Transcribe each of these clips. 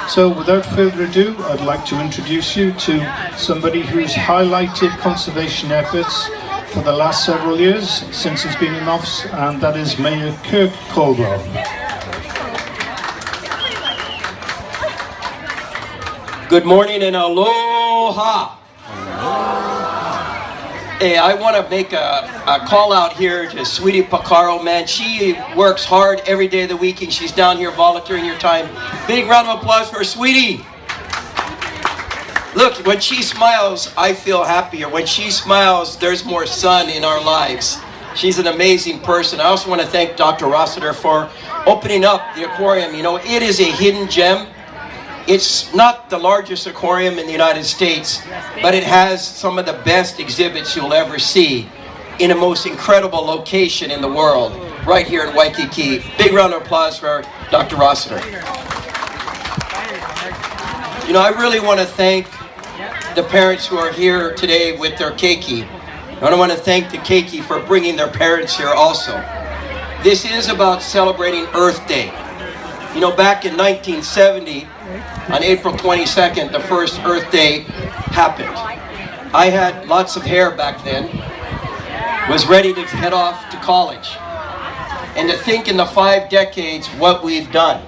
So without further ado, I'd like to introduce you to somebody who's highlighted conservation efforts for the last several years since he's been in office, and that is Mayor Kirk Caldwell. Good morning and aloha. Hey, I want to make a call out here to Sweetie Pacaro, man. She works hard every day of the week and she's down here volunteering your time. Big round of applause for Sweetie. Look, when she smiles, I feel happier. When she smiles, there's more sun in our lives. She's an amazing person. I also want to thank Dr. Rossiter for opening up the aquarium. You know, it is a hidden gem. It's not the largest aquarium in the United States, but it has some of the best exhibits you'll ever see in the most incredible location in the world, right here in Waikiki. Big round of applause for Dr. Rossiter. You know, I really want to thank the parents who are here today with their keiki. I want to thank the keiki for bringing their parents here also. This is about celebrating Earth Day. You know, back in 1970, on April 22nd, the first Earth Day happened. I had lots of hair back then, was ready to head off to college. And to think in the 5 decades what we've done.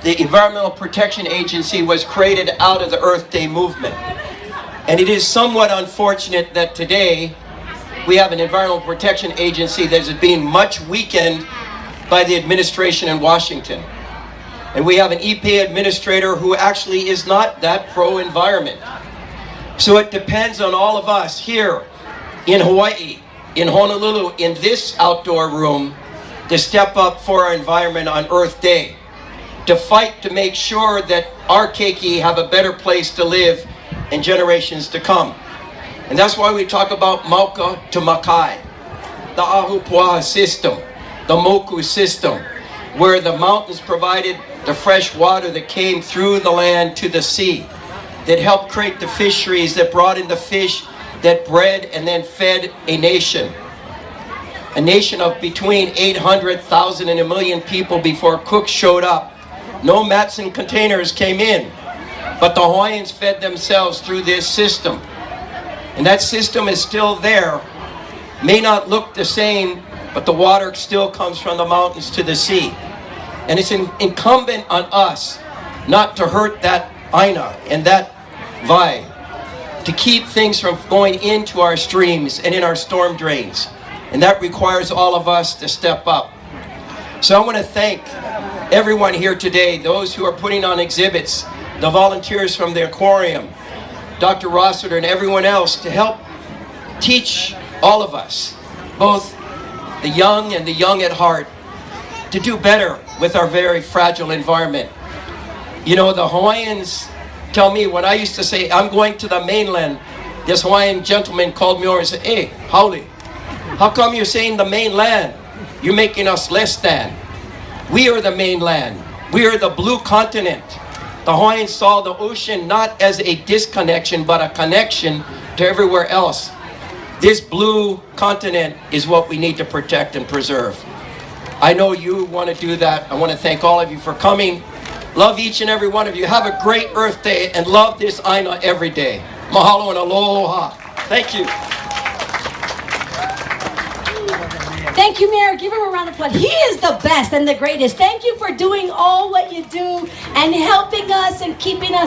The Environmental Protection Agency was created out of the Earth Day movement. And it is somewhat unfortunate that today we have an Environmental Protection Agency that is being much weakened by the administration in Washington. And we have an EPA administrator who actually is not that pro-environment. So it depends on all of us here in Hawaii, in Honolulu, in this outdoor room, to step up for our environment on Earth Day, to fight to make sure that our keiki have a better place to live in generations to come. And that's why we talk about Mauka to Makai, the Ahupua'a system, the Moku system, where the mountains provided the fresh water that came through the land to the sea, that helped create the fisheries that brought in the fish that bred and then fed a nation. A nation of between 800,000 and 1 million people before Cook showed up. No Matson containers came in, but the Hawaiians fed themselves through this system. And that system is still there. May not look the same, but the water still comes from the mountains to the sea. And it's incumbent on us not to hurt that aina and that vai, to keep things from going into our streams and in our storm drains. And that requires all of us to step up. So I want to thank everyone here today, those who are putting on exhibits, the volunteers from the aquarium, Dr. Rossiter and everyone else, to help teach all of us, both the young and the young at heart, to do better with our very fragile environment. You know, the Hawaiians tell me, when I used to say, I'm going to the mainland, this Hawaiian gentleman called me over and said, hey, Haole, how come you're saying the mainland? You're making us less than. We are the mainland. We are the blue continent. The Hawaiians saw the ocean not as a disconnection, but a connection to everywhere else. This blue continent is what we need to protect and preserve. I know you want to do that. I want to thank all of you for coming. Love each and every one of you. Have a great Earth Day and love this aina every day. Mahalo and aloha. Thank you. Thank you, Mayor. Give him a round of applause. He is the best and the greatest. Thank you for doing all what you do and helping us and keeping us